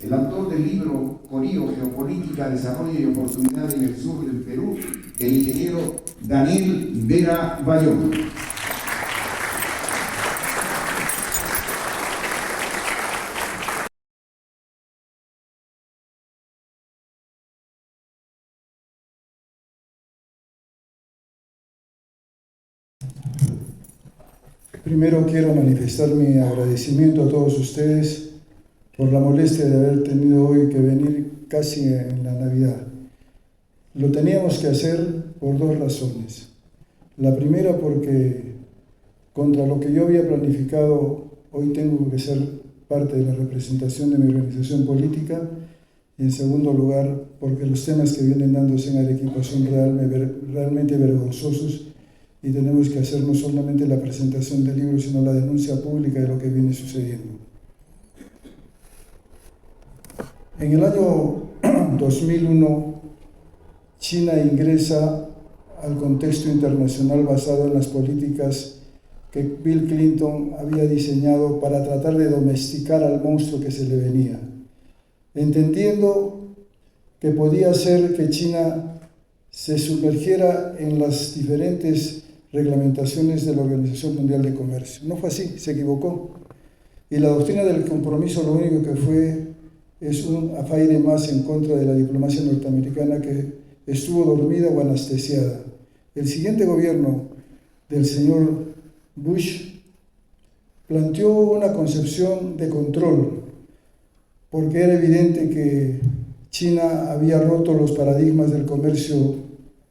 el autor del libro Corío, Geopolítica, Desarrollo y Oportunidad en el Sur del Perú, el ingeniero Daniel Vera Bayón. Primero quiero manifestar mi agradecimiento a todos ustedes por la molestia de haber tenido hoy que venir casi en la Navidad. Lo teníamos que hacer por dos razones. La primera porque contra lo que yo había planificado, hoy tengo que ser parte de la representación de mi organización política, y en segundo lugar porque los temas que vienen dándose en Arequipa son realmente vergonzosos y tenemos que hacer no solamente la presentación del libro, sino la denuncia pública de lo que viene sucediendo. En el año 2001, China ingresa al contexto internacional basado en las políticas que Bill Clinton había diseñado para tratar de domesticar al monstruo que se le venía, entendiendo que podía ser que China se sumergiera en las diferentes reglamentaciones de la Organización Mundial de Comercio. No fue así, se equivocó. Y la doctrina del compromiso lo único que fue es un afaire más en contra de la diplomacia norteamericana que estuvo dormida o anestesiada. El siguiente gobierno del señor Bush planteó una concepción de control, porque era evidente que China había roto los paradigmas del comercio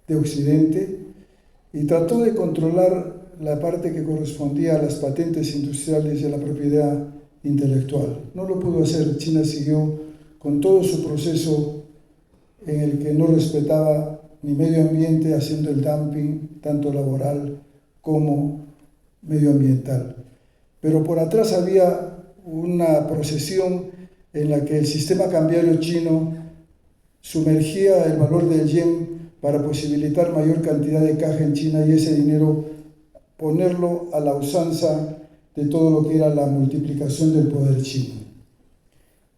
de Occidente y trató de controlar la parte que correspondía a las patentes industriales y a la propiedad intelectual. No lo pudo hacer. China siguió con todo su proceso en el que no respetaba ni medio ambiente, haciendo el dumping, tanto laboral como medioambiental. Pero por atrás había una procesión en la que el sistema cambiario chino sumergía el valor del yen para posibilitar mayor cantidad de caja en China y ese dinero ponerlo a la usanza de todo lo que era la multiplicación del poder chino.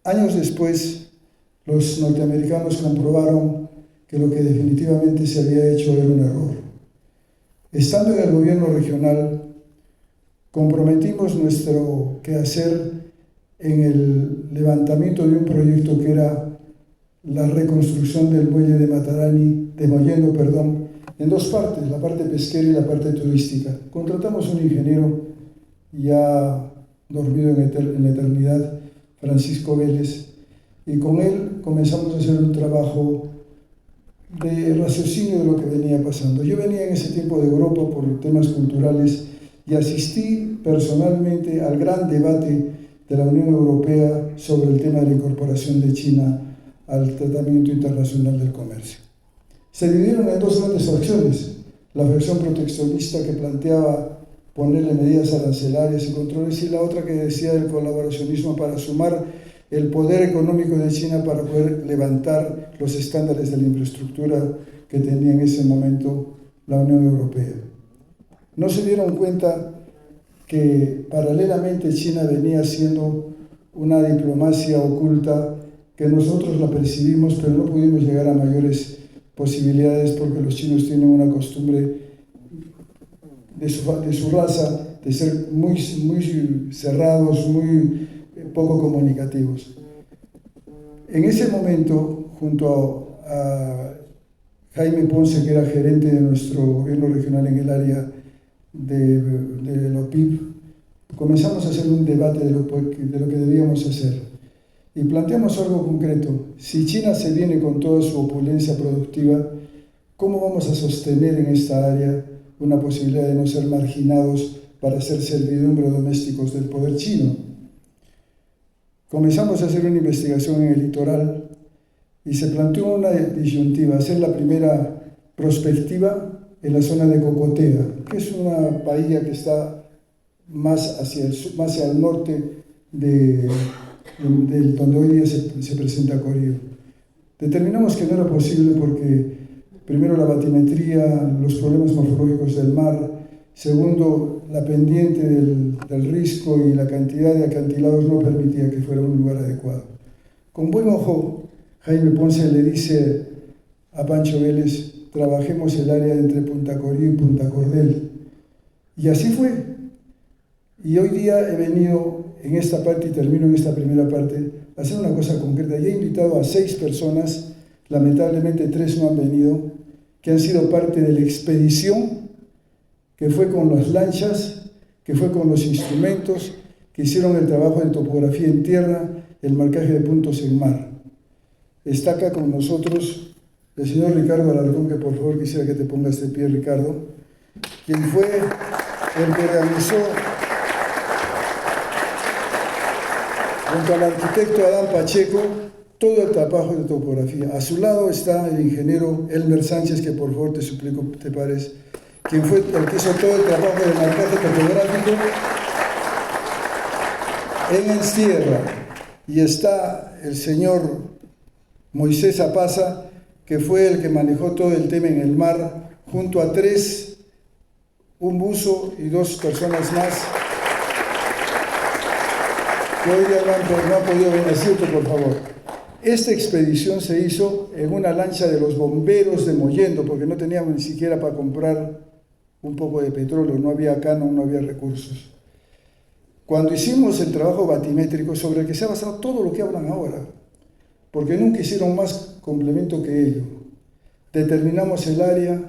Años después, los norteamericanos comprobaron que lo que definitivamente se había hecho era un error. Estando en el gobierno regional, comprometimos nuestro quehacer en el levantamiento de un proyecto que era la reconstrucción del muelle de Mollendo, en dos partes, la parte pesquera y la parte turística. Contratamos un ingeniero ya dormido en la eternidad, Francisco Vélez, y con él comenzamos a hacer un trabajo de raciocinio de lo que venía pasando. Yo venía en ese tiempo de Europa por temas culturales y asistí personalmente al gran debate de la Unión Europea sobre el tema de la incorporación de China al Tratamiento Internacional del Comercio. Se dividieron en dos grandes fracciones: la fracción proteccionista que planteaba ponerle medidas arancelarias y controles, y la otra que decía del colaboracionismo para sumar el poder económico de China para poder levantar los estándares de la infraestructura que tenía en ese momento la Unión Europea. No se dieron cuenta que paralelamente China venía haciendo una diplomacia oculta que nosotros la percibimos, pero no pudimos llegar a mayores posibilidades porque los chinos tienen una costumbre de su raza de ser muy cerrados, muy poco comunicativos. En ese momento, junto a Jaime Ponce, que era gerente de nuestro gobierno regional en el área de la OPIP, comenzamos a hacer un debate de lo que debíamos hacer. Y planteamos algo concreto: si China se viene con toda su opulencia productiva, ¿cómo vamos a sostener en esta área una posibilidad de no ser marginados para ser servidumbre domésticos del poder chino? Comenzamos a hacer una investigación en el litoral y se planteó una disyuntiva: hacer la primera prospectiva en la zona de Cocotea, que es una bahía que está más hacia el norte de donde hoy día se presenta Corío. Determinamos que no era posible porque, primero, la batimetría, los problemas morfológicos del mar; segundo, la pendiente del risco y la cantidad de acantilados no permitía que fuera un lugar adecuado. Con buen ojo, Jaime Ponce le dice a Pancho Vélez, trabajemos el área entre Punta Corío y Punta Cordel. Y así fue. Y hoy día he venido en esta parte, y termino en esta primera parte, a hacer una cosa concreta. Y he invitado a 6 personas, lamentablemente 3 no han venido, que han sido parte de la expedición, que fue con las lanchas, que fue con los instrumentos, que hicieron el trabajo de topografía en tierra, el marcaje de puntos en mar. Está acá con nosotros el señor Ricardo Alarcón, que por favor quisiera que te pongas de pie, Ricardo, quien fue el que realizó, junto al arquitecto Adán Pacheco, todo el trabajo de topografía. A su lado está el ingeniero Elmer Sánchez, que por favor te suplico te pares, quien fue el que hizo todo el trabajo de marcaje topográfico en tierra. Y está el señor Moisés Apaza, que fue el que manejó todo el tema en el mar, junto a 3, un buzo y 2 personas más, que hoy día no han podido venir. Cierto, por favor. Esta expedición se hizo en una lancha de los bomberos de Mollendo, porque no teníamos ni siquiera para comprar un poco de petróleo, no había canon, no había recursos. Cuando hicimos el trabajo batimétrico, sobre el que se ha basado todo lo que hablan ahora, porque nunca hicieron más complemento que ello, determinamos el área,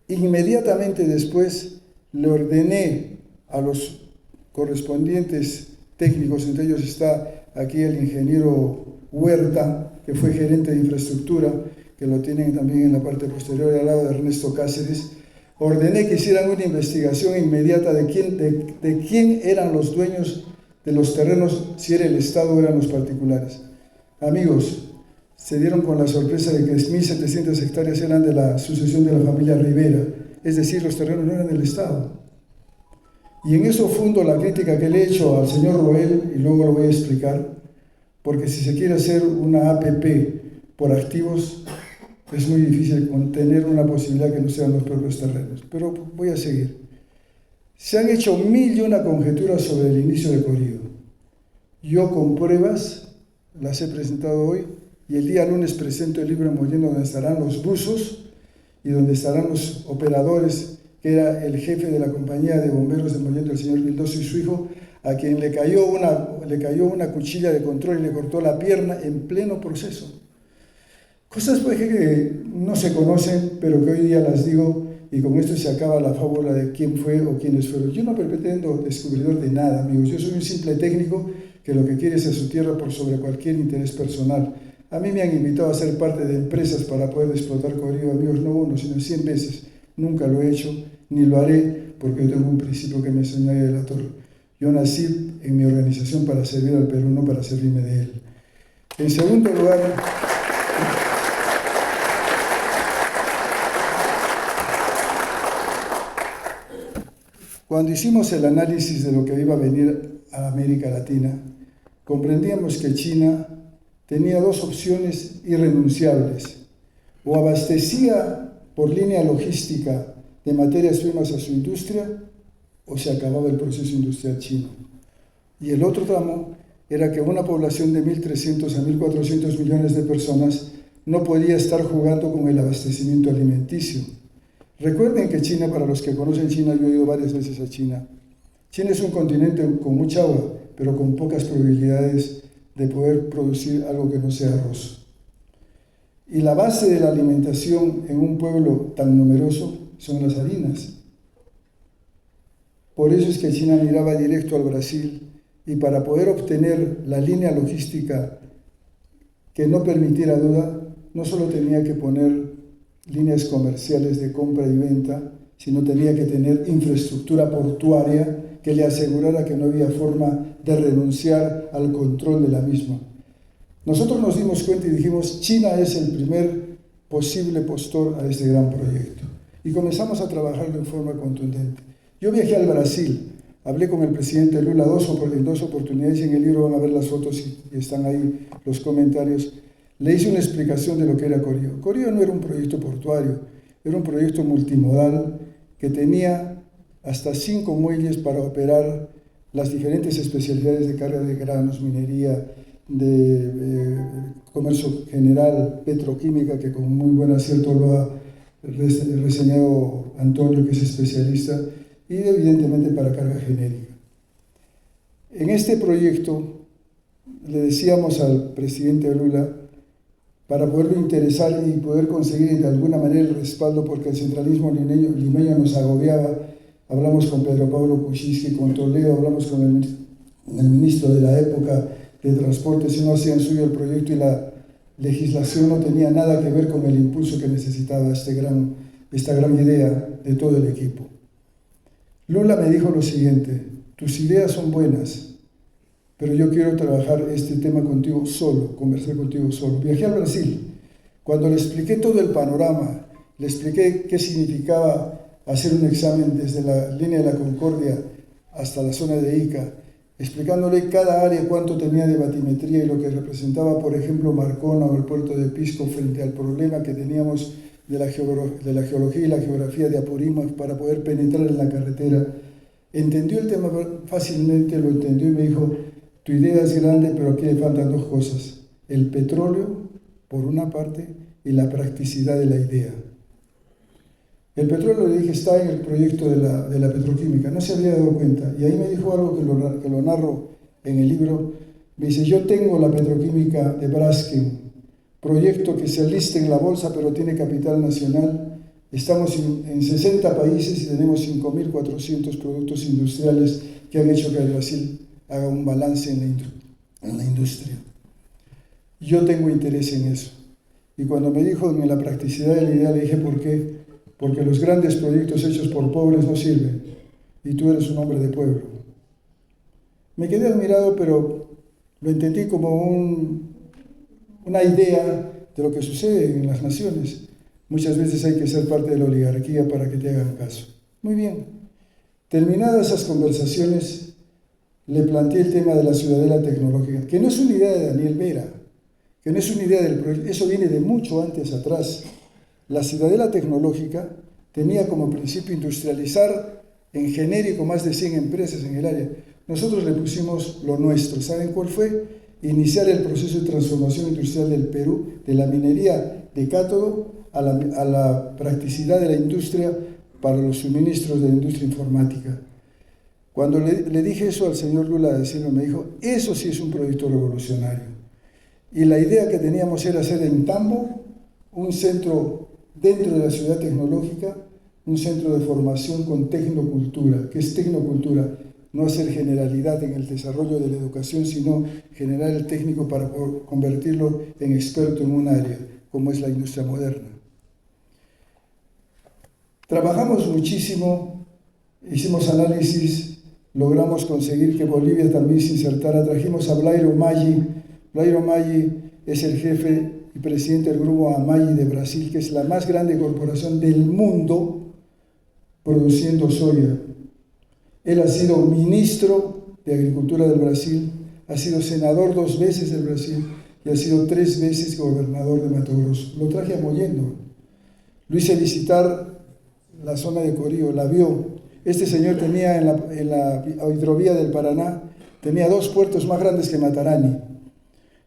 inmediatamente después le ordené a los correspondientes técnicos, entre ellos está aquí el ingeniero Huerta, que fue gerente de infraestructura, que lo tienen también en la parte posterior al lado de Ernesto Cáceres. Ordené que hicieran una investigación inmediata de quién eran los dueños de los terrenos, si era el Estado o eran los particulares. Amigos, se dieron con la sorpresa de que 1.700 hectáreas eran de la sucesión de la familia Rivera, es decir, los terrenos no eran del Estado. Y en eso fundo la crítica que le he hecho al señor Roel, y luego lo voy a explicar, porque si se quiere hacer una APP por activos, es muy difícil contener una posibilidad que no sean los propios terrenos. Pero voy a seguir. Se han hecho 1001 conjeturas sobre el inicio de Corío. Yo con pruebas las he presentado hoy, y el día lunes presento el libro en Mollendo, donde estarán los buzos y donde estarán los operadores, que era el jefe de la compañía de bomberos de Mollendo, el señor Vildoso, y su hijo, a quien le cayó una cuchilla de control y le cortó la pierna en pleno proceso. Cosas pues que no se conocen, pero que hoy día las digo, y con esto se acaba la fábula de quién fue o quiénes fueron. Yo no pretendo descubridor de nada, amigos. Yo soy un simple técnico que lo que quiere es a su tierra por sobre cualquier interés personal. A mí me han invitado a ser parte de empresas para poder explotar Corío, amigos, no uno, sino 100 veces. Nunca lo he hecho, ni lo haré, porque yo tengo un principio que me enseñó de la Torre. Yo nací en mi organización para servir al Perú, no para servirme de él. En segundo lugar, cuando hicimos el análisis de lo que iba a venir a América Latina, comprendíamos que China tenía 2 opciones irrenunciables. O abastecía por línea logística de materias primas a su industria, o se acababa el proceso industrial chino. Y el otro tramo era que una población de 1.300 a 1.400 millones de personas no podía estar jugando con el abastecimiento alimenticio. Recuerden que China, para los que conocen China, yo he ido varias veces a China. China es un continente con mucha agua, pero con pocas probabilidades de poder producir algo que no sea arroz. Y la base de la alimentación en un pueblo tan numeroso son las harinas. Por eso es que China miraba directo al Brasil, y para poder obtener la línea logística que no permitiera duda, no solo tenía que poner líneas comerciales de compra y venta, sino tenía que tener infraestructura portuaria que le asegurara que no había forma de renunciar al control de la misma. Nosotros nos dimos cuenta y dijimos, China es el primer posible postor a este gran proyecto. Y comenzamos a trabajarlo en forma contundente. Yo viajé al Brasil, hablé con el presidente Lula en 2 oportunidades, y en el libro van a ver las fotos y están ahí los comentarios. Le hice una explicación de lo que era Corío. Corío no era un proyecto portuario, era un proyecto multimodal que tenía hasta 5 muelles para operar las diferentes especialidades de carga de granos, minería, de Comercio General, Petroquímica, que con muy buen acierto lo ha reseñado Antonio, que es especialista, y evidentemente para carga genérica. En este proyecto le decíamos al presidente Lula, para poderlo interesar y poder conseguir de alguna manera el respaldo, porque el centralismo limeño nos agobiaba. Hablamos con Pedro Pablo Kuczynski, con Toledo, hablamos con el ministro de la época de Transportes, y no hacían suyo el proyecto, y la legislación no tenía nada que ver con el impulso que necesitaba esta gran idea de todo el equipo. Lula me dijo lo siguiente: tus ideas son buenas, pero yo quiero trabajar este tema contigo solo, conversar contigo solo. Viajé al Brasil. Cuando le expliqué todo el panorama, le expliqué qué significaba hacer un examen desde la línea de la Concordia hasta la zona de Ica, explicándole cada área cuánto tenía de batimetría y lo que representaba, por ejemplo, Marcona o el puerto de Pisco frente al problema que teníamos de la geología y la geografía de Apurímac para poder penetrar en la carretera. Entendió el tema fácilmente, lo entendió y me dijo: tu idea es grande, pero aquí le faltan dos cosas: el petróleo, por una parte, y la practicidad de la idea. El petróleo, le dije, está en el proyecto de la petroquímica, no se había dado cuenta. Y ahí me dijo algo que lo narro en el libro. Me dice: yo tengo la petroquímica de Braskem, proyecto que se lista en la bolsa, pero tiene capital nacional. Estamos en 60 países y tenemos 5.400 productos industriales que han hecho que el Brasil haga un balance en la industria. Yo tengo interés en eso. Y cuando me dijo en la practicidad de la idea, le dije: ¿por qué? Porque los grandes proyectos hechos por pobres no sirven, y tú eres un hombre de pueblo. Me quedé admirado, pero lo entendí como una idea de lo que sucede en las naciones. Muchas veces hay que ser parte de la oligarquía para que te hagan caso. Muy bien. Terminadas esas conversaciones, le planteé el tema de la ciudadela tecnológica, que no es una idea de Daniel Vera, que no es una idea del proyecto, eso viene de mucho antes atrás. La ciudadela tecnológica tenía como principio industrializar en genérico más de 100 empresas en el área. Nosotros le pusimos lo nuestro. ¿Saben cuál fue? Iniciar el proceso de transformación industrial del Perú, de la minería de cátodo a la practicidad de la industria para los suministros de la industria informática. Cuando le dije eso al señor Lula da Silva, me dijo: eso sí es un proyecto revolucionario. Y la idea que teníamos era hacer en Tambo un centro dentro de la ciudad tecnológica, un centro de formación con tecnocultura. ¿Qué es tecnocultura? No hacer generalidad en el desarrollo de la educación, sino generar el técnico para convertirlo en experto en un área, como es la industria moderna. Trabajamos muchísimo, hicimos análisis, logramos conseguir que Bolivia también se insertara. Trajimos a Blairo Maggi. Blairo Maggi es el jefe y presidente del grupo Amaggi de Brasil, que es la más grande corporación del mundo produciendo soya. Él ha sido ministro de Agricultura del Brasil, ha sido senador 2 veces del Brasil y ha sido 3 veces gobernador de Mato Grosso. Lo traje a Mollendo. Lo hice visitar la zona de Corío, la vio. Este señor tenía en la hidrovía del Paraná, tenía 2 puertos más grandes que Matarani.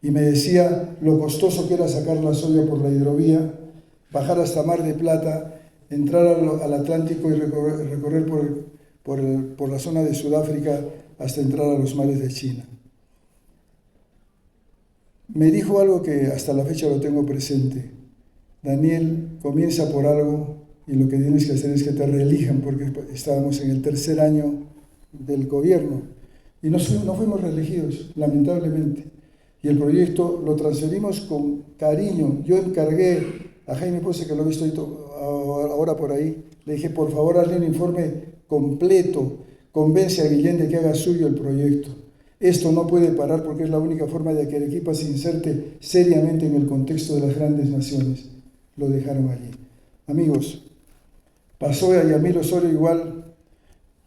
Y me decía lo costoso que era sacar la soya por la hidrovía, bajar hasta Mar de Plata, entrar al Atlántico y recorrer por la zona de Sudáfrica hasta entrar a los mares de China. Me dijo algo que hasta la fecha lo tengo presente: Daniel, comienza por algo y lo que tienes que hacer es que te reelijan, porque estábamos en el 3er año del gobierno y no fuimos reelegidos, lamentablemente. Y el proyecto lo transferimos con cariño. Yo encargué a Jaime Pose, que lo he visto ahora por ahí, le dije: por favor, hazle un informe completo, convence a Guillén de que haga suyo el proyecto. Esto no puede parar porque es la única forma de que Arequipa se inserte seriamente en el contexto de las grandes naciones. Lo dejaron allí. Amigos, pasó a Yamil Osorio igual,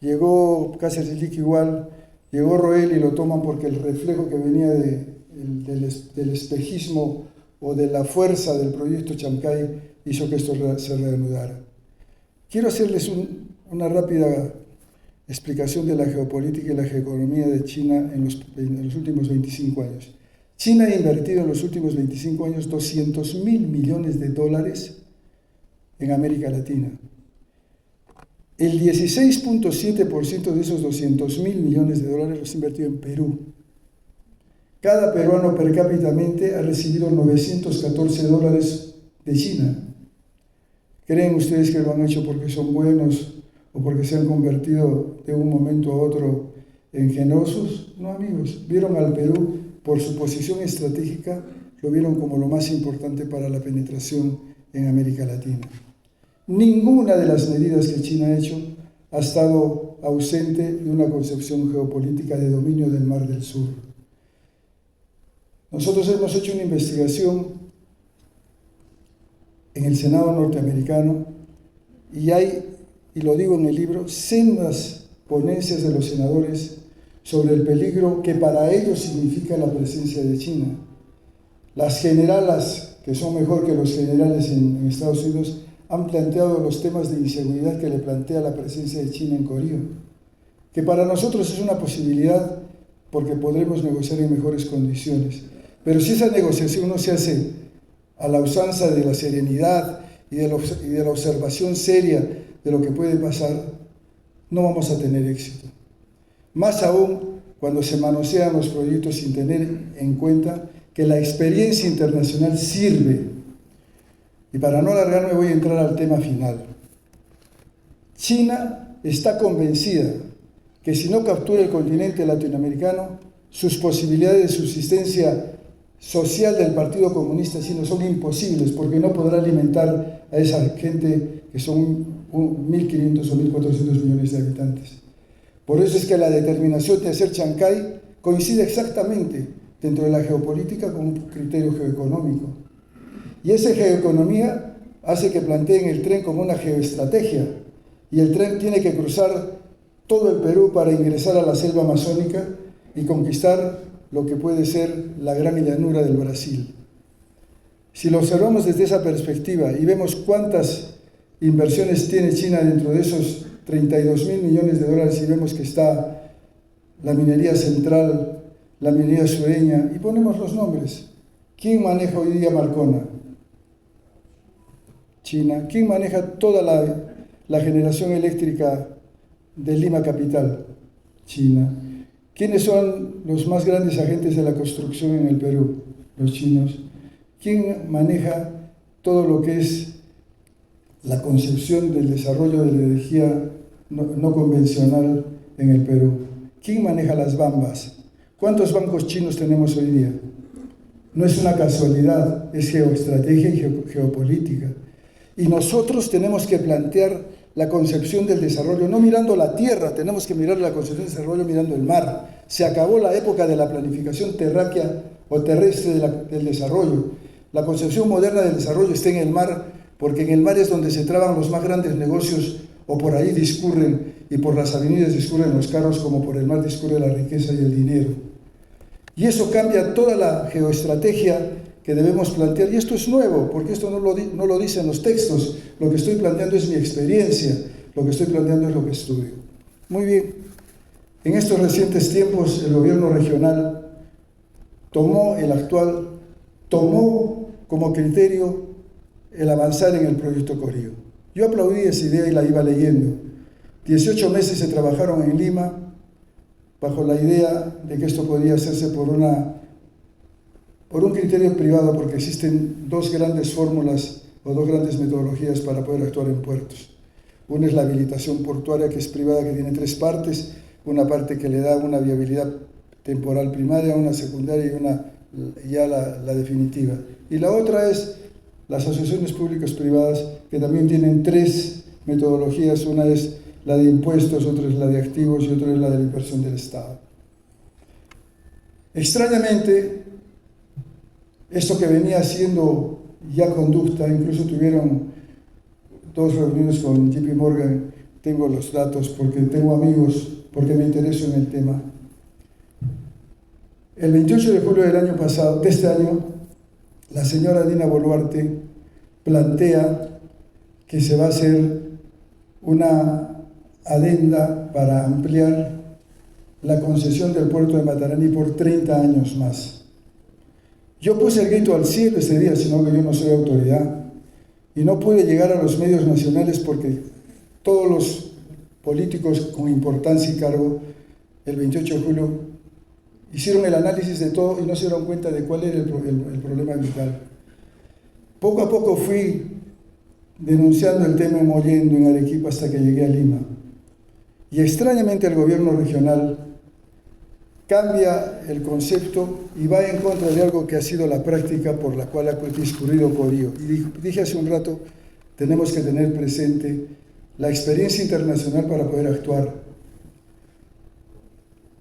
llegó Cáceres Lic igual, llegó Roel y lo toman porque el reflejo que venía del espejismo o de la fuerza del proyecto Chancay hizo que esto se reanudara. Quiero hacerles una rápida explicación de la geopolítica y la geoeconomía de China en los últimos 25 años. China ha invertido en los últimos 25 años 200.000 millones de dólares en América Latina. El 16.7% de esos 200.000 millones de dólares los ha invertido en Perú. Cada peruano per cápita ha recibido 914 dólares de China. ¿Creen ustedes que lo han hecho porque son buenos o porque se han convertido de un momento a otro en generosos? No, amigos. Vieron al Perú por su posición estratégica, lo vieron como lo más importante para la penetración en América Latina. Ninguna de las medidas que China ha hecho ha estado ausente de una concepción geopolítica de dominio del Mar del Sur. Nosotros hemos hecho una investigación en el Senado norteamericano y hay, y lo digo en el libro, sendas ponencias de los senadores sobre el peligro que para ellos significa la presencia de China. Las generalas, que son mejor que los generales en Estados Unidos, han planteado los temas de inseguridad que le plantea la presencia de China en Corea, que para nosotros es una posibilidad porque podremos negociar en mejores condiciones. Pero si esa negociación no se hace a la usanza de la serenidad y de la observación seria de lo que puede pasar, no vamos a tener éxito. Más aún cuando se manosean los proyectos sin tener en cuenta que la experiencia internacional sirve. Y para no alargarme voy a entrar al tema final. China está convencida que si no captura el continente latinoamericano, sus posibilidades de subsistencia social del Partido Comunista Chino son imposibles, porque no podrá alimentar a esa gente que son 1.500 o 1.400 millones de habitantes. Por eso es que la determinación de hacer Chancay coincide exactamente dentro de la geopolítica con un criterio geoeconómico. Y esa geoeconomía hace que planteen el tren como una geoestrategia, y el tren tiene que cruzar todo el Perú para ingresar a la selva amazónica y conquistar lo que puede ser la gran llanura del Brasil. Si lo observamos desde esa perspectiva y vemos cuántas inversiones tiene China dentro de esos 32.000 millones de dólares, y vemos que está la minería central, la minería sureña, y ponemos los nombres. ¿Quién maneja hoy día Marcona? China. ¿Quién maneja toda la generación eléctrica de Lima capital? China. ¿Quiénes son los más grandes agentes de la construcción en el Perú? Los chinos. ¿Quién maneja todo lo que es la concepción del desarrollo de la energía no convencional en el Perú? ¿Quién maneja las bambas? ¿Cuántos bancos chinos tenemos hoy día? No es una casualidad, es geoestrategia y geopolítica. Y nosotros tenemos que plantear la concepción del desarrollo, no mirando la tierra, tenemos que mirar la concepción del desarrollo mirando el mar. Se acabó la época de la planificación terráquea o terrestre del desarrollo. La concepción moderna del desarrollo está en el mar, porque en el mar es donde se traban los más grandes negocios, o por ahí discurren, y por las avenidas discurren los carros, como por el mar discurre la riqueza y el dinero. Y eso cambia toda la geoestrategia que debemos plantear, y esto es nuevo, porque esto no lo dicen los textos. Lo que estoy planteando es mi experiencia, lo que estoy planteando es lo que estudio. Muy bien, en estos recientes tiempos el gobierno regional tomó como criterio el avanzar en el proyecto Corío. Yo aplaudí esa idea y la iba leyendo. 18 meses se trabajaron en Lima bajo la idea de que esto podía hacerse por un criterio privado, porque existen dos grandes fórmulas o dos grandes metodologías para poder actuar en puertos. Una es la habilitación portuaria, que es privada, que tiene 3 partes. Una parte que le da una viabilidad temporal primaria, una secundaria y una ya la definitiva. Y la otra es las asociaciones públicas privadas, que también tienen 3 metodologías. Una es la de impuestos, otra es la de activos y otra es la de la inversión del Estado. Extrañamente, esto que venía siendo ya conducta, incluso tuvieron 2 reuniones con JP Morgan, tengo los datos porque tengo amigos, porque me intereso en el tema. El 28 de julio del año pasado, de este año, la señora Dina Boluarte plantea que se va a hacer una adenda para ampliar la concesión del puerto de Matarani por 30 años más. Yo puse el grito al cielo ese día, sino que yo no soy autoridad. Y no pude llegar a los medios nacionales porque todos los políticos con importancia y cargo, el 28 de julio, hicieron el análisis de todo y no se dieron cuenta de cuál era el problema vital. Poco a poco fui denunciando el tema, mollendo en Arequipa hasta que llegué a Lima. Y extrañamente el gobierno regional cambia el concepto y va en contra de algo que ha sido la práctica por la cual ha discurrido Corío. Y dije hace un rato, tenemos que tener presente la experiencia internacional para poder actuar.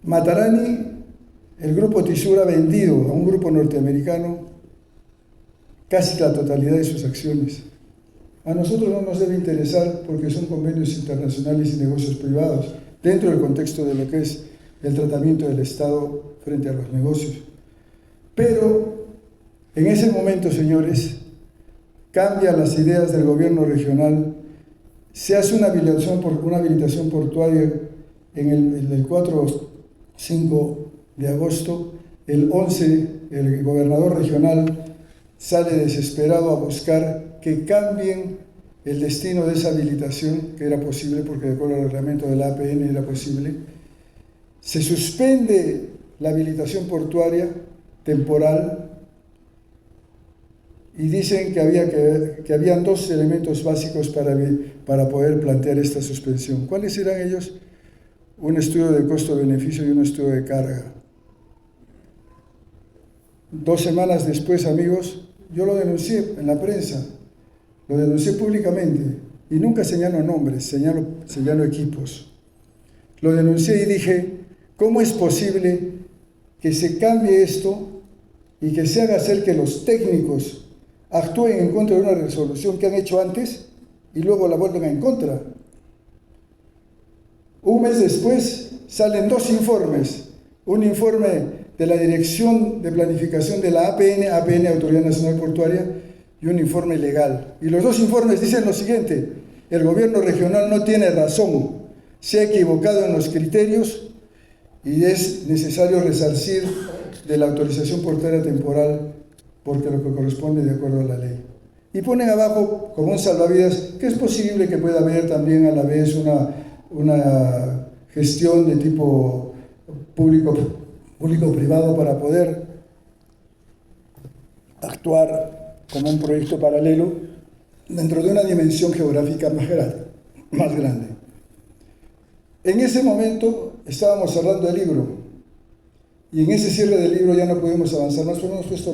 Matarani, el grupo Tixura ha vendido a un grupo norteamericano casi la totalidad de sus acciones. A nosotros no nos debe interesar porque son convenios internacionales y negocios privados, dentro del contexto de lo que es el tratamiento del Estado frente a los negocios. Pero en ese momento, señores, cambian las ideas del gobierno regional, se hace una habilitación portuaria en el 4-5 de agosto, el 11 el gobernador regional sale desesperado a buscar que cambien el destino de esa habilitación, que era posible porque de acuerdo al reglamento de la APN era posible. Se suspende la habilitación portuaria temporal y dicen que habían dos elementos básicos para poder plantear esta suspensión. ¿Cuáles eran ellos? Un estudio de costo-beneficio y un estudio de carga. 2 semanas después, amigos, yo lo denuncié en la prensa, lo denuncié públicamente y nunca señalo nombres, señalo equipos. Lo denuncié y dije, ¿cómo es posible que se cambie esto y que se haga hacer que los técnicos actúen en contra de una resolución que han hecho antes y luego la vuelven en contra? Un mes después salen 2 informes, un informe de la Dirección de Planificación de la APN, Autoridad Nacional Portuaria, y un informe legal. Y los 2 informes dicen lo siguiente: el gobierno regional no tiene razón, se ha equivocado en los criterios y es necesario resarcir de la autorización portuaria temporal porque lo que corresponde de acuerdo a la ley. Y ponen abajo como un salvavidas que es posible que pueda haber también a la vez una gestión de tipo público-privado para poder actuar como un proyecto paralelo dentro de una dimensión geográfica más grande. En ese momento estábamos cerrando el libro y en ese cierre del libro ya no pudimos avanzar más, pero hemos puesto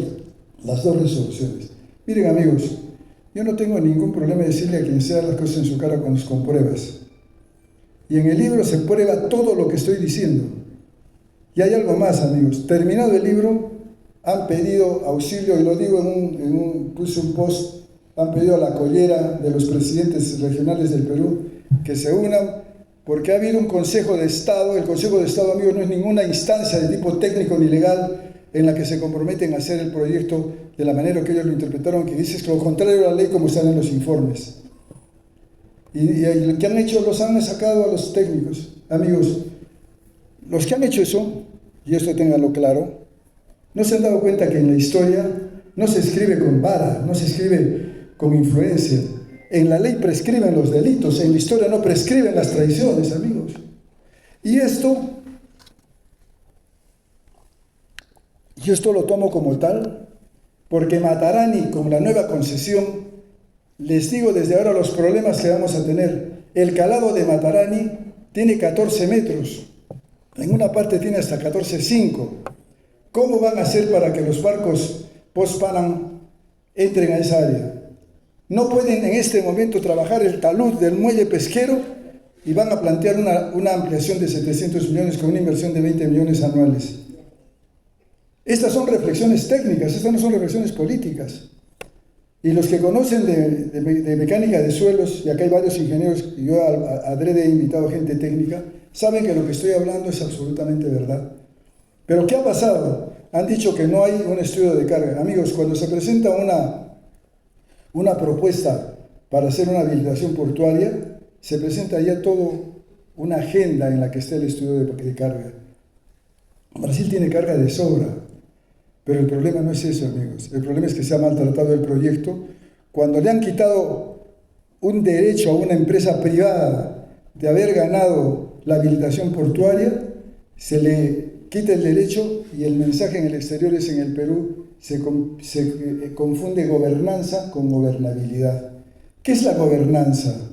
las 2 resoluciones. Miren, amigos, yo no tengo ningún problema de decirle a quien sea las cosas en su cara con pruebas. Y en el libro se prueba todo lo que estoy diciendo. Y hay algo más, amigos. Terminado el libro, han pedido auxilio, y lo digo puse un post, han pedido a la collera de los presidentes regionales del Perú que se unan, porque ha habido un Consejo de Estado. El Consejo de Estado, amigos, no es ninguna instancia de tipo técnico ni legal en la que se comprometen a hacer el proyecto de la manera que ellos lo interpretaron, que dice lo contrario a la ley como están en los informes. Y lo que han hecho, los han sacado a los técnicos. Amigos, los que han hecho eso, y esto ténganlo claro, no se han dado cuenta que en la historia no se escribe con vara, no se escribe con influencia. En la ley prescriben los delitos, en la historia no prescriben las traiciones, amigos. Y esto lo tomo como tal, porque Matarani, con la nueva concesión, les digo desde ahora los problemas que vamos a tener. El calado de Matarani tiene 14 metros, en una parte tiene hasta 14,5. ¿Cómo van a hacer para que los barcos post-Panam entren a esa área? No pueden en este momento trabajar el talud del muelle pesquero y van a plantear una ampliación de 700 millones con una inversión de 20 millones anuales. Estas son reflexiones técnicas, estas no son reflexiones políticas. Y los que conocen de mecánica de suelos, y acá hay varios ingenieros, y yo adrede he invitado gente técnica, saben que lo que estoy hablando es absolutamente verdad. Pero ¿qué ha pasado? Han dicho que no hay un estudio de carga. Amigos, cuando se presenta una propuesta para hacer una habilitación portuaria, se presenta ya todo una agenda en la que está el estudio de carga. Brasil tiene carga de sobra. Pero el problema no es eso, amigos. El problema es que se ha maltratado el proyecto. Cuando le han quitado un derecho a una empresa privada de haber ganado la habilitación portuaria, se le quita el derecho y el mensaje en el exterior es: en el Perú se confunde gobernanza con gobernabilidad. ¿Qué es la gobernanza?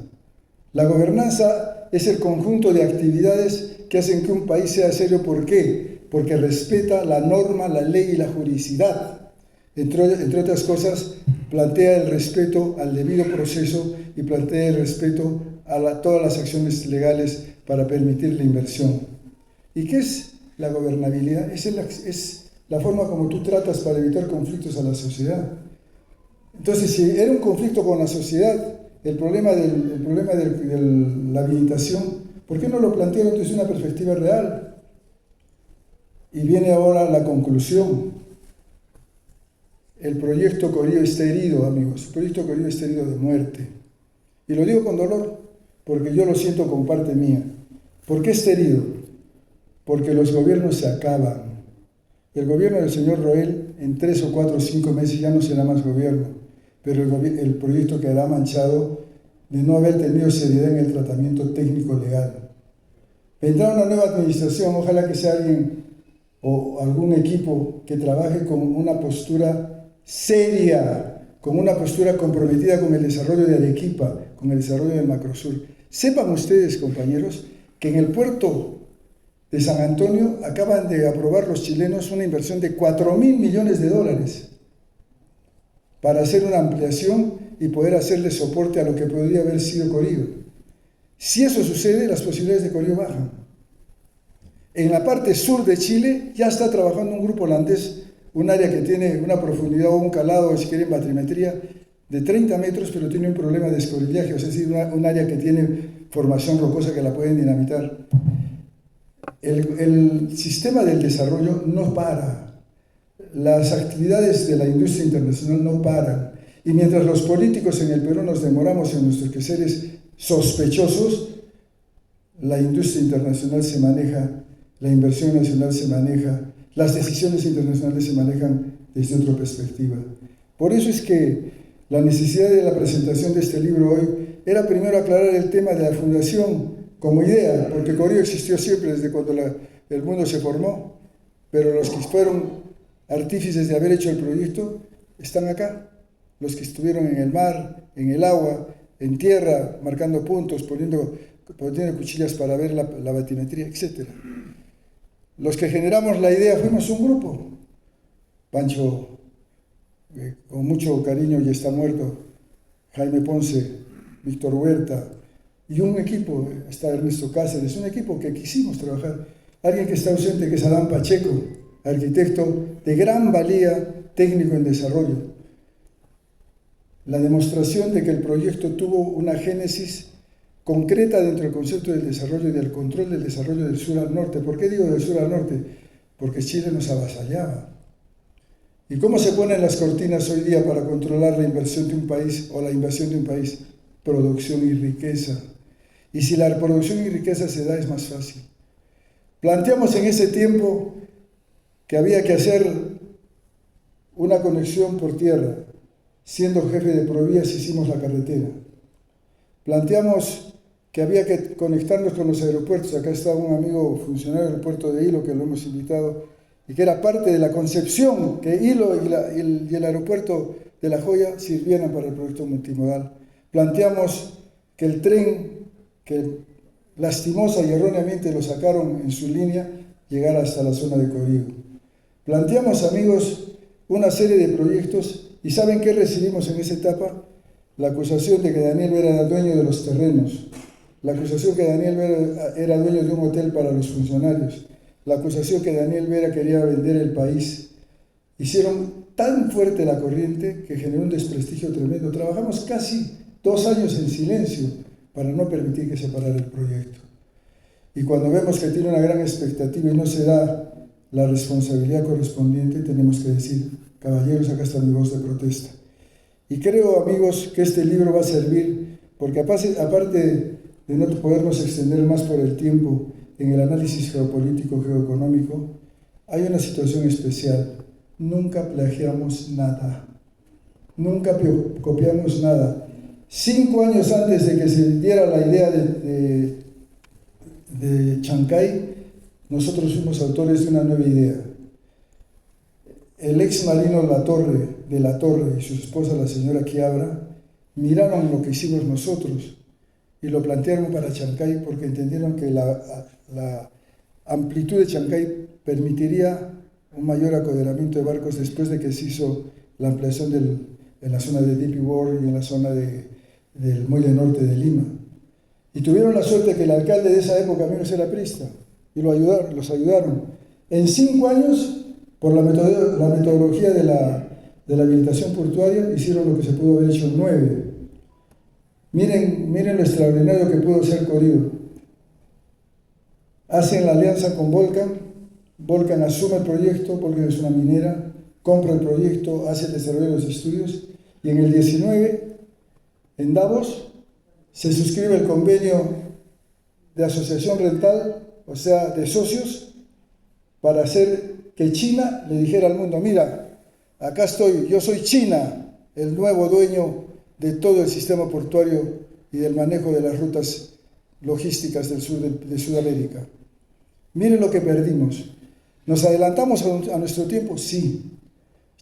La gobernanza es el conjunto de actividades que hacen que un país sea serio. ¿Por qué? Porque respeta la norma, la ley y la juridicidad. Entre otras cosas, plantea el respeto al debido proceso y plantea el respeto a todas las acciones legales para permitir la inversión. ¿Y qué es la gobernabilidad? Es la forma como tú tratas para evitar conflictos a la sociedad. Entonces, si era un conflicto con la sociedad, el problema de la habilitación, ¿por qué no lo plantearon desde una perspectiva real? Y viene ahora la conclusión. El proyecto Corío está herido, amigos. El proyecto Corío está herido de muerte. Y lo digo con dolor, porque yo lo siento con parte mía. ¿Por qué está herido? Porque los gobiernos se acaban. El gobierno del señor Roel, en 3 o 4 o 5 meses ya no será más gobierno, pero el proyecto quedará manchado de no haber tenido seriedad en el tratamiento técnico legal. Vendrá una nueva administración, ojalá que sea alguien o algún equipo que trabaje con una postura seria, con una postura comprometida con el desarrollo de Arequipa, con el desarrollo del Macrosur. Sepan ustedes, compañeros, que en el puerto de San Antonio acaban de aprobar los chilenos una inversión de $4.000 millones para hacer una ampliación y poder hacerle soporte a lo que podría haber sido Corío. Si eso sucede, las posibilidades de Corío bajan. En la parte sur de Chile ya está trabajando un grupo holandés, un área que tiene una profundidad o un calado, si quieren, batrimetría, de 30 metros, pero tiene un problema de escorillaje, es decir, un área que tiene formación rocosa que la pueden dinamitar. El sistema del desarrollo no para. Las actividades de la industria internacional no paran. Y mientras los políticos en el Perú nos demoramos en nuestros quehaceres sospechosos, la industria internacional se maneja, la inversión nacional se maneja, las decisiones internacionales se manejan desde otra perspectiva. Por eso es que la necesidad de la presentación de este libro hoy era primero aclarar el tema de la fundación como idea, porque Corío existió siempre desde cuando el mundo se formó, pero los que fueron artífices de haber hecho el proyecto están acá, los que estuvieron en el mar, en el agua, en tierra, marcando puntos, poniendo cuchillas para ver la batimetría, etc. Los que generamos la idea fuimos un grupo. Pancho, con mucho cariño, ya está muerto, Jaime Ponce, Víctor Huerta, y un equipo, está Ernesto Cáceres, un equipo que quisimos trabajar. Alguien que está ausente, que es Adán Pacheco, arquitecto de gran valía, técnico en desarrollo. La demostración de que el proyecto tuvo una génesis concreta dentro del concepto del desarrollo y del control del desarrollo del sur al norte. ¿Por qué digo del sur al norte? Porque Chile nos avasallaba. ¿Y cómo se ponen las cortinas hoy día para controlar la inversión de un país o la invasión de un país? Producción y riqueza. Y si la producción y riqueza se da, es más fácil. Planteamos en ese tiempo que había que hacer una conexión por tierra. Siendo jefe de Provías hicimos la carretera. Planteamos que había que conectarnos con los aeropuertos. Acá está un amigo funcionario del puerto de Hilo que lo hemos invitado y que era parte de la concepción que Hilo y el aeropuerto de La Joya sirvieran para el proyecto multimodal. Planteamos que el tren, que lastimosa y erróneamente lo sacaron en su línea, llegara hasta la zona de Corío. Planteamos, amigos, una serie de proyectos y ¿saben qué recibimos en esa etapa? La acusación de que Daniel Vera era dueño de los terrenos, la acusación que Daniel Vera era dueño de un hotel para los funcionarios, la acusación que Daniel Vera quería vender el país. Hicieron tan fuerte la corriente que generó un desprestigio tremendo. Trabajamos casi 2 años en silencio para no permitir que se parara el proyecto. Y cuando vemos que tiene una gran expectativa y no se da la responsabilidad correspondiente, tenemos que decir: caballeros, acá está mi voz de protesta. Y creo, amigos, que este libro va a servir, porque aparte de no podernos extender más por el tiempo en el análisis geopolítico, geoeconómico, hay una situación especial. nunca plagiamos nada, nunca copiamos nada. 5 años antes de que se diera la idea de Chancay, nosotros fuimos autores de una nueva idea. El ex marino de la Torre y su esposa, la señora Quiabra, miraron lo que hicimos nosotros y lo plantearon para Chancay porque entendieron que la amplitud de Chancay permitiría un mayor acoderamiento de barcos después de que se hizo la ampliación en la zona de D.P. World y en la zona del muelle norte de Lima. Y tuvieron la suerte que el alcalde de esa época menos era aprista y los ayudaron. En 5 años, por la metodología de la habilitación portuaria, hicieron lo que se pudo haber hecho en 9. Miren lo extraordinario que pudo ser Corío. Hacen la alianza con Volcan, Volcan asume el proyecto, Volcan es una minera, compra el proyecto, hace el desarrollo de los estudios, y en el 19, en Davos, se suscribe el convenio de asociación rental, o sea, de socios, para hacer que China le dijera al mundo: mira, acá estoy, yo soy China, el nuevo dueño de todo el sistema portuario y del manejo de las rutas logísticas del sur de Sudamérica. Miren lo que perdimos. ¿Nos adelantamos a nuestro tiempo? Sí.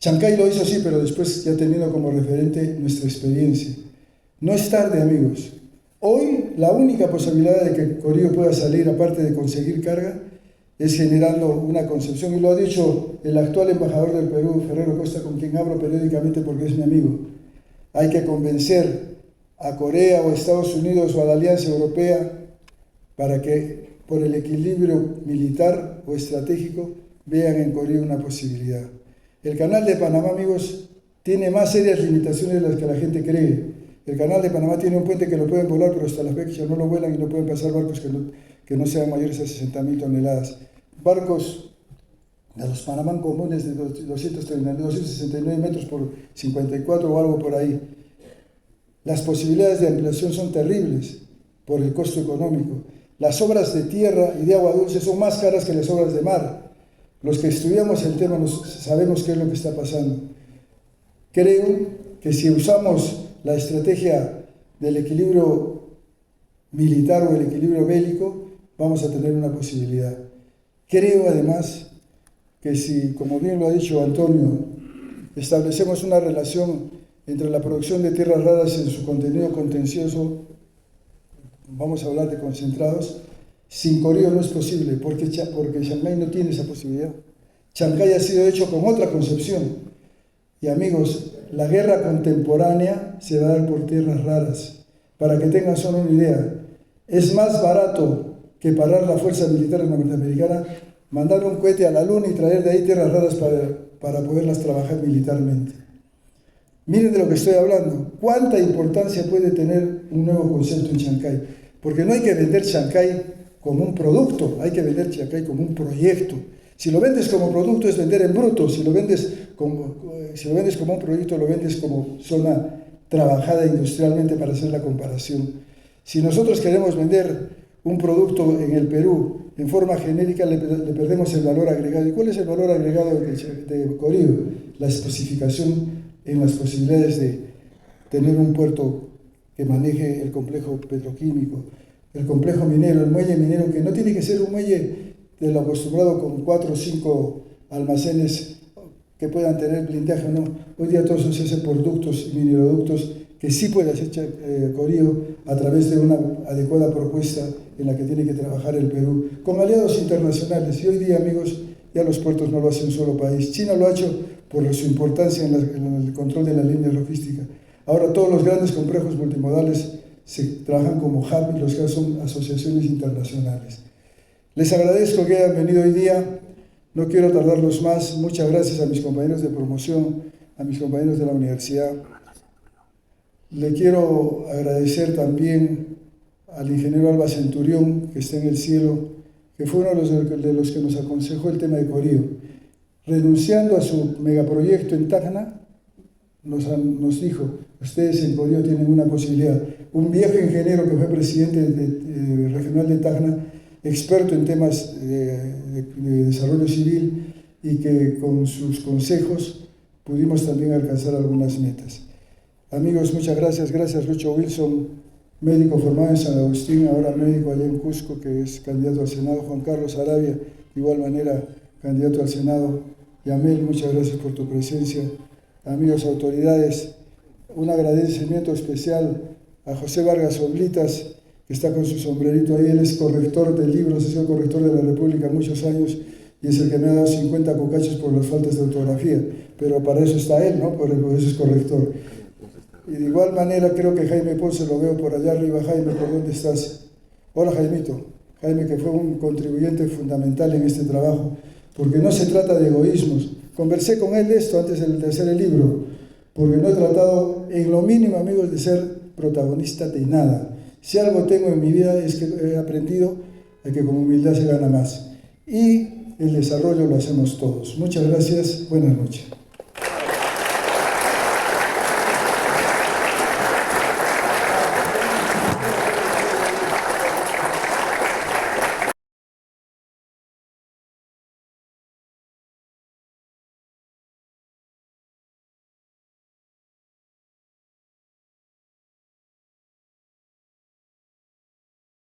Chancay lo hizo así, pero después ya teniendo como referente nuestra experiencia. No es tarde, amigos. Hoy la única posibilidad de que Corío pueda salir, aparte de conseguir carga, es generando una concepción, y lo ha dicho el actual embajador del Perú, Ferrero Costa, con quien hablo periódicamente porque es mi amigo. Hay que convencer a Corea o a Estados Unidos o a la Alianza Europea para que, por el equilibrio militar o estratégico, vean en Corío una posibilidad. El canal de Panamá, amigos, tiene más serias limitaciones de las que la gente cree. El canal de Panamá tiene un puente que lo pueden volar, pero hasta la fecha no lo vuelan y no pueden pasar barcos que no sean mayores a 60.000 toneladas. Barcos de los Panamá comunes de 269 metros por 54 o algo por ahí. Las posibilidades de ampliación son terribles por el costo económico. Las obras de tierra y de agua dulce son más caras que las obras de mar. Los que estudiamos el tema sabemos qué es lo que está pasando. Creo que si usamos la estrategia del equilibrio militar o el equilibrio bélico, vamos a tener una posibilidad. Creo además que si, como bien lo ha dicho Antonio, establecemos una relación entre la producción de tierras raras en su contenido contencioso, vamos a hablar de concentrados, sin Corío no es posible, porque Chancay no tiene esa posibilidad. Chancay ha sido hecho con otra concepción. Y amigos, la guerra contemporánea se va a dar por tierras raras. Para que tengan solo una idea, es más barato que parar la fuerza militar norteamericana, mandar un cohete a la luna y traer de ahí tierras raras para poderlas trabajar militarmente. Miren de lo que estoy hablando. ¿Cuánta importancia puede tener un nuevo concepto en Chancay? Porque no hay que vender Chancay como un producto, hay que vender Chancay como un proyecto. Si lo vendes como producto es vender en bruto, si lo vendes como un proyecto lo vendes como zona trabajada industrialmente, para hacer la comparación. Si nosotros queremos vender un producto en el Perú en forma genérica, le perdemos el valor agregado. ¿Y cuál es el valor agregado de Corío? La especificación en las posibilidades de tener un puerto que maneje el complejo petroquímico, el complejo minero, el muelle minero, que no tiene que ser un muelle de lo acostumbrado con 4 o 5 almacenes que puedan tener blindaje, no. Hoy día todo eso se hace por ductos y mineroductos que sí puede hacer Corío a través de una adecuada propuesta en la que tiene que trabajar el Perú, con aliados internacionales. Y hoy día, amigos, ya los puertos no lo hace un solo país. China lo ha hecho por su importancia en el control de la línea logística. Ahora todos los grandes complejos multimodales se trabajan como hub y los que son asociaciones internacionales. Les agradezco que hayan venido hoy día. No quiero tardarlos más. Muchas gracias a mis compañeros de promoción, a mis compañeros de la universidad. Le quiero agradecer también al ingeniero Alba Centurión, que está en el cielo, que fue uno de los que nos aconsejó el tema de Corío. Renunciando a su megaproyecto en Tacna, nos dijo: ustedes en Corío tienen una posibilidad. Un viejo ingeniero que fue presidente regional de Tacna, experto en temas de desarrollo civil, y que con sus consejos pudimos también alcanzar algunas metas. Amigos, muchas gracias. Gracias Lucho Wilson, médico formado en San Agustín, ahora médico allá en Cusco, que es candidato al Senado. Juan Carlos Arabia, de igual manera, candidato al Senado. Yamel, muchas gracias por tu presencia. Amigos, autoridades, un agradecimiento especial a José Vargas Oblitas, que está con su sombrerito ahí. Él es corrector de libros, ha sido corrector de la República muchos años y es el que me ha dado 50 cocachos por las faltas de ortografía, pero para eso está él, ¿no? Por eso es corrector. Y de igual manera creo que Jaime Ponce lo veo por allá arriba. Jaime, ¿por dónde estás? Hola Jaimito. Jaime, que fue un contribuyente fundamental en este trabajo, porque no se trata de egoísmos. Conversé con él de esto antes de hacer el libro, porque no he tratado en lo mínimo, amigos, de ser protagonista de nada. Si algo tengo en mi vida es que he aprendido a que con humildad se gana más. Y el desarrollo lo hacemos todos. Muchas gracias. Buenas noches.